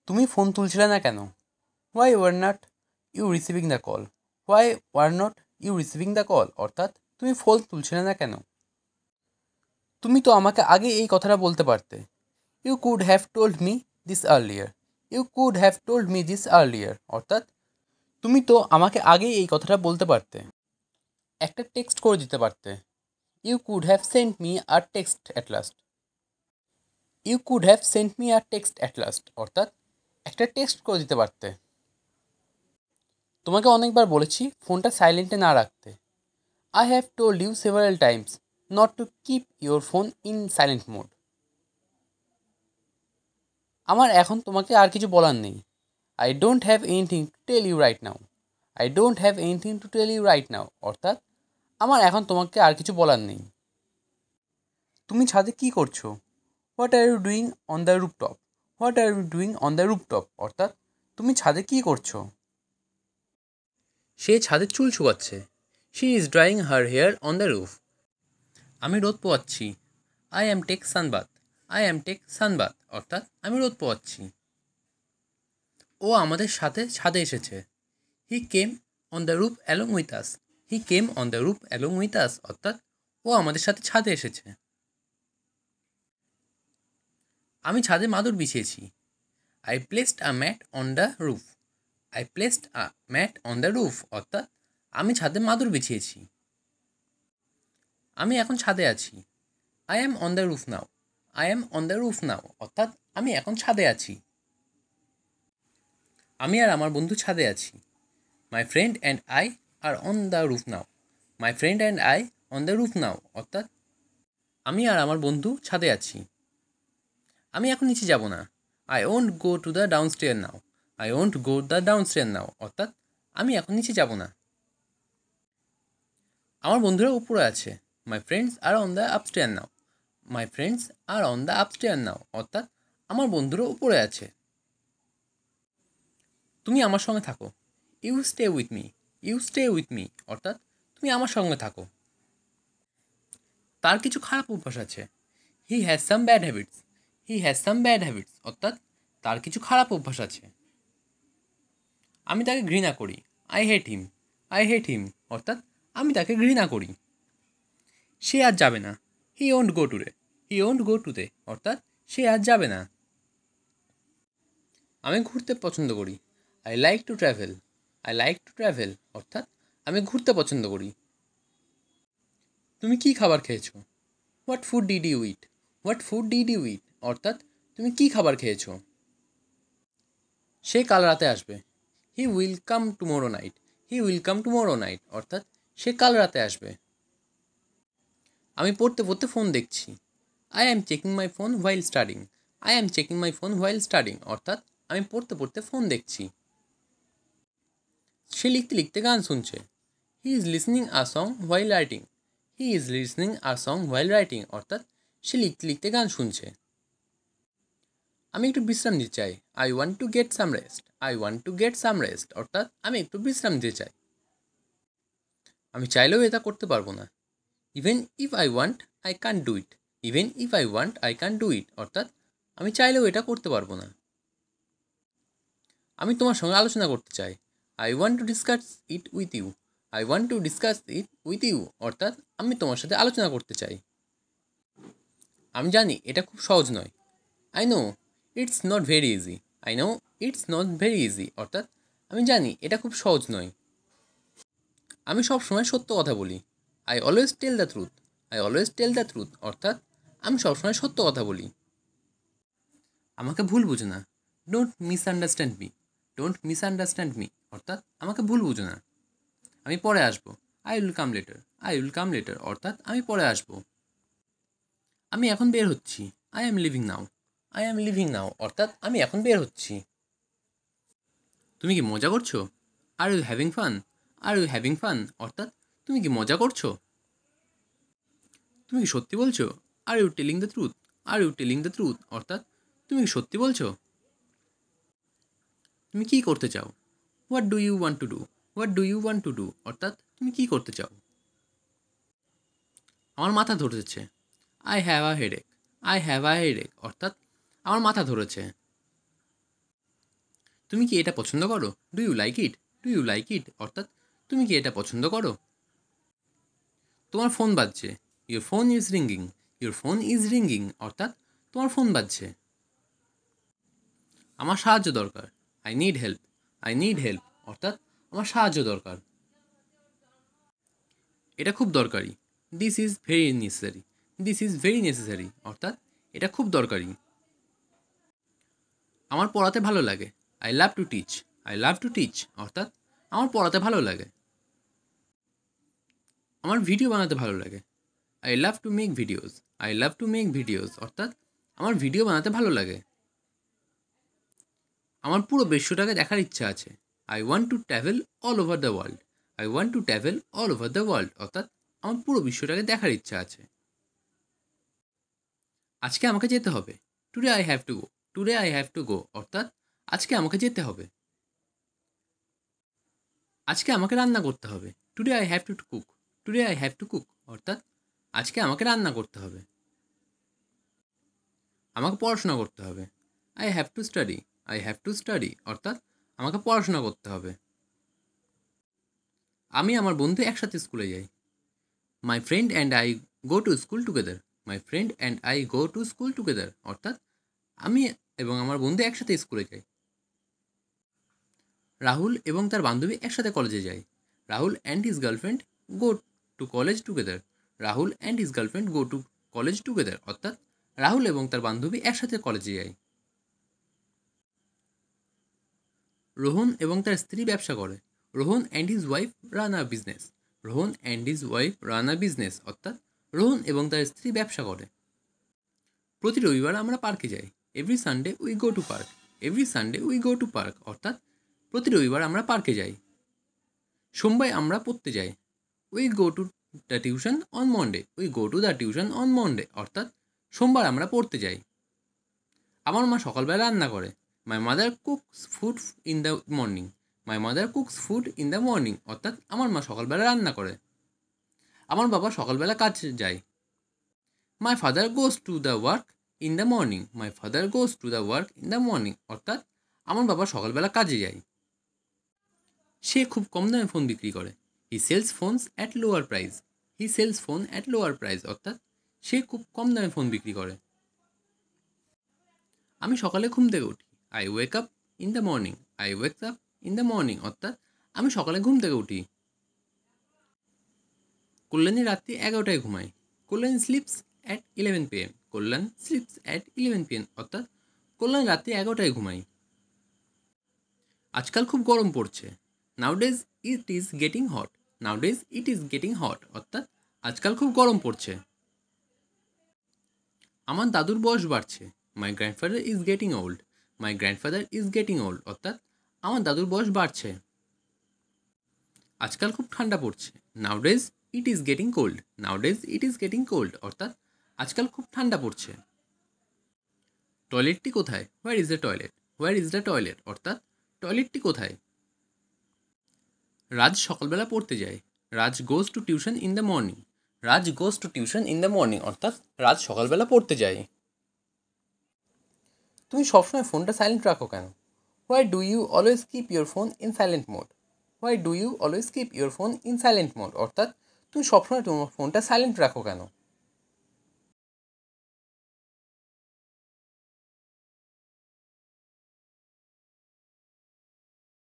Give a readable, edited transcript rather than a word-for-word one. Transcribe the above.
তুমি ফোন তুলছিলে না কেন? Why were not you receiving the call? Why were not you receiving the call অর্থাৎ তুমি ফোন তুলছিলে না কেন? তুমি তো আমাকে আগে এই কথাটা বলতে পারতে। You could have told me this earlier. You could have told me this earlier অর্থাৎ তুমি তো আমাকে আগেই এই কথাটা বলতে পারতে। একটা টেক্সট করে দিতে পারতে। You could have sent me a text at last. You could have sent me a text at last অর্থাৎ একটা টেক্সট করে দিতে পারতে। তোমাকে অনেকবার বলেছি ফোনটা সাইলেন্টে না রাখতে। I have told you several times not to keep your phone in silent mode. আমার এখন তোমাকে আর কিছু বলার নেই। I don't have anything to tell you right now. I don't have anything to tell you right now অর্থাৎ আমার এখন তোমাকে আর কিছু বলার নেই। তুমি ছাদে কী করছো? What are you doing on the rooftop? What are you doing on the rooftop অর্থাৎ তুমি ছাদে কী করছো? সে ছাদে চুল শুকাচ্ছে। She is drying her hair on the roof. আমি রোদ পোয়াচ্ছি। I am take sunbath. I am take sunbath অর্থাৎ আমি রোদ পোয়াচ্ছি। ও আমাদের সাথে ছাদে এসেছে। He came on the roof along with us. He came on the roof along with আস অর্থাৎ ও আমাদের সাথে ছাদে এসেছে। আমি ছাদে মাদুর বিছিয়েছি। I placed a mat on the roof. I placed a mat on the roof অর্থাৎ আমি ছাদে মাদুর বিছিয়েছি। আমি এখন ছাদে আছি। I am on the roof now. I am on the roof now অর্থাৎ আমি এখন ছাদে আছি। আমি আর আমার বন্ধু ছাদে আছি। My friend and I are on the roof now. My friend and I on the roof now অর্থাৎ আমি আর আমার বন্ধু ছাদে আছি। আমি এখন নিচে যাব না। I won't go to the down stair now. I won't go the down stair now অর্থাৎ আমি এখন নিচে যাব না। আমার বন্ধুরা উপরে আছে। My friends are on the upstair now. My friends are on the upstair now অর্থাৎ আমার বন্ধুরা উপরে আছে। তুমি আমার সঙ্গে থাকো। You stay with me. You stay with me অর্থাৎ তুমি আমার সঙ্গে থাকো। তার কিছু খারাপ অভ্যাস আছে। He has some bad habits. He has some bad habits অর্থাৎ তার কিছু খারাপ অভ্যাস আছে। আমি তাকে ঘৃণা করি। I hate him. I hate হিম অর্থাৎ আমি তাকে ঘৃণা করি। সে আজ যাবে না। He won't go today. He won't go today অর্থাৎ সে আজ যাবে না। আমি ঘুরতে পছন্দ করি। I like to travel. I like to travel অর্থাৎ আমি ঘুরতে পছন্দ করি। তুমি কী খাবার খেয়েছো? What food did you eat? What food did you eat অর্থাৎ তুমি কী খাবার খেয়েছো? সে কাল রাতে আসবে। He will come tomorrow night. He will come tomorrow night অর্থাৎ সে কাল রাতে আসবে। আমি পড়তে পড়তে ফোন দেখছি। I am checking my phone while studying. I am checking my phone while studying অর্থাৎ আমি পড়তে পড়তে ফোন দেখছি। সে লিখতে লিখতে গান শুনছে। He is listening a song while writing. He is listening a song while writing অর্থাৎ সে লিখতে লিখতে গান শুনছে। আমি একটু বিশ্রাম নিতে চাই। I want to get some rest. I want to get some rest অর্থাৎ আমি একটু বিশ্রাম নিতে চাই। আমি চাইলেও এটা করতে পারবো না। Even if I want I can do it. Even if I want I can do it অর্থাৎ আমি চাইলেও এটা করতে পারবো না। আমি তোমার সঙ্গে আলোচনা করতে চাই। I want to discuss it with you. I want to discuss it with you অর্থাৎ আমি তোমার সাথে আলোচনা করতে চাই। আমি জানি এটা খুব সহজ নয়। I know it's not very easy. I know it's not very easy অর্থাৎ আমি জানি এটা খুব সহজ নয়। আমি সব সময় সত্য কথা বলি। I always tell the truth. I always tell the truth অর্থাৎ আমি সবসময় সত্য কথা বলি। আমাকে ভুল বুঝো না। Don't misunderstand me. Don't misunderstand me অর্থাৎ আমাকে ভুল বুঝো না। আমি পরে আসবো। I will come later. I will come later অর্থাৎ আমি পরে আসবো। আমি এখন বের হচ্ছি। I am leaving now. I am leaving now অর্থাৎ আমি এখন বের হচ্ছি। তুমি কি মজা করছো? Are you having fun? Are you having fun অর্থাৎ তুমি কি মজা করছো? তুমি কি সত্যি বলছো? Are you telling the truth? Are you telling the truth অর্থাৎ তুমি কি সত্যি বলছো? তুমি কী করতে চাও? What do you want to do? What do you want to do অর্থাৎ তুমি কী করতে চাও? আমার মাথা ধরেছে। I have a headache. I have a headache অর্থাৎ আমার মাথা ধরেছে। তুমি কি এটা পছন্দ করো? Do you like it? Do you like it অর্থাৎ তুমি কি এটা পছন্দ করো? তোমার ফোন বাজছে। Your phone is ringing. Your phone is ringing অর্থাৎ তোমার ফোন বাজছে। আমার সাহায্য দরকার। I need help. I need help অর্থাৎ আমার সাহায্য দরকার। এটা খুব দরকারি। This is very necessary. This is very necessary অর্থাৎ এটা খুব দরকারি। আমার পড়াতে ভালো লাগে। I love to teach. I love to teach অর্থাৎ আমার পড়াতে ভালো লাগে। আমার ভিডিও বানাতে ভালো লাগে। I love to make videos. I love to make videos অর্থাৎ আমার ভিডিও বানাতে ভালো লাগে। আমার পুরো বিশ্বটাকে দেখার ইচ্ছা আছে। I want to travel all over the world. I want to travel all over the world অর্থাৎ আমার পুরো বিশ্বটাকে দেখার ইচ্ছা আছে। আজকে আমাকে যেতে হবে। Today I have to go. Today I have to go অর্থাৎ আজকে আমাকে যেতে হবে। আজকে আমাকে রান্না করতে হবে। Today I have to cook. Today I have to cook অর্থাৎ আজকে আমাকে রান্না করতে হবে। আমাকে পড়াশোনা করতে হবে। I have to study. I have to study অর্থাৎ আমাকে পড়াশোনা করতে হবে। আমি আমার বন্ধু একসাথে স্কুলে যাই। মাই friend and I go to school together. My friend and I go to school together অর্থাৎ আমি এবং আমার বন্ধু একসাথে স্কুলে যাই। রাহুল এবং তার বান্ধবী একসাথে কলেজে যায়। Rahul and his girlfriend go to college together. Rahul and his girlfriend go to college together অর্থাৎ রাহুল এবং তার বান্ধবী একসাথে কলেজে যায়। রোহন এবং তার স্ত্রী ব্যবসা করে। Rohan and his wife run a business. Rohan and his wife run a business অর্থাৎ রোহন এবং তার স্ত্রী ব্যবসা করে। প্রতি রবিবার আমরা পার্কে যাই। Every Sunday we go to park. Every Sunday we go to park অর্থাৎ প্রতি রবিবার আমরা পার্কে যাই। সোমবার আমরা পড়তে যাই। We go to the tuition on Monday. We go to the tuition on Monday অর্থাৎ সোমবার আমরা পড়তে যাই। আমার মা সকালবেলা রান্না করে। My mother cooks food in the morning. My mother cooks food in the morning অর্থাৎ আমার মা সকালবেলা রান্না করে। আমার বাবা সকালবেলা কাজে যায়। My father goes to the work in the morning. My father goes to the work in the morning অর্থাৎ আমার বাবা সকালবেলা কাজে যায়। সে খুব কম দামে ফোন বিক্রি করে। He sells phones at lower price. He sells phone at lower price অর্থাৎ সে খুব কম দামে ফোন বিক্রি করে। আমি সকালে ঘুম থেকে উঠি। I wake up in the morning. I wake up in the morning অর্থাৎ আমি সকালে ঘুম থেকে উঠি। কল্যাণী রাত্রি 11টায় ঘুমায়। Kalyan sleeps at 11 PM। Kalyan sleeps at 11 PM অর্থাৎ কল্যাণ রাত্রি 11টায় ঘুমায়। আজকাল খুব গরম পড়ছে। নাউডেজ it is getting hot. নাউডেজ it is getting hot অর্থাৎ আজকাল খুব গরম পড়ছে। আমার দাদুর বয়স বাড়ছে। My grandfather is getting old. My grandfather is getting old অর্থাৎ আমার দাদুর বয়স বাড়ছে। আজকাল খুব ঠান্ডা পড়ছে। নাউডেজ it is getting cold. নাউডেজ it is getting cold অর্থাৎ আজকাল খুব ঠান্ডা পড়ছে। টয়লেটটি কোথায়? Where is the toilet? Where is the toilet অর্থাৎ টয়লেটটি কোথায়? রাজ সকালবেলা পড়তে যায়। Raj goes to tuition in the morning. Raj goes to tuition in the morning অর্থাৎ রাজ সকালবেলা পড়তে যায়। তুমি সবসময় ফোনটা সাইলেন্ট রাখো কেন? Why do you always keep your phone in silent mode? Why do you always keep your phone in silent mode অর্থাৎ তুমি সবসময় তোমার ফোনটা সাইলেন্ট রাখো কেন?